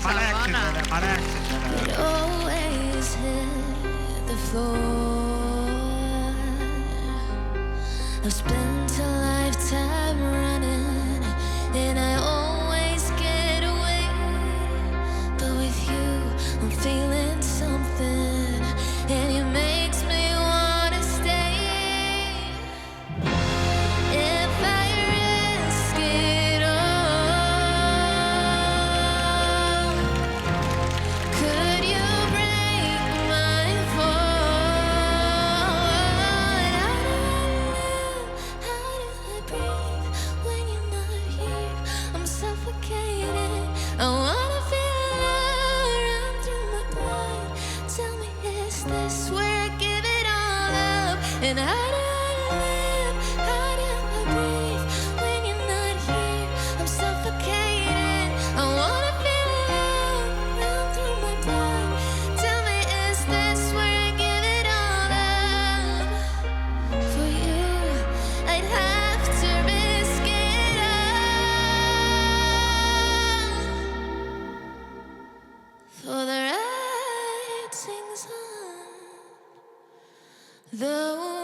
Mana accent Savannah. ada, mana accent ada. It always hit the floor. I've spent a lifetime running, and I always get away. But with you, I'm feeling something, and it makes me wanna stay. If I risk it all, could you break my fall? How do I breathe when you're not here? I'm suffocating. I wanna feel love run through my blood. Tell me, is this where I give it all up? And how do I live? How do I breathe when you're not here? I'm suffocating. I wanna feel love run through my blood. Tell me, is this where I give it all up? For you, I'd have to risk it all. For the writing's on the wall.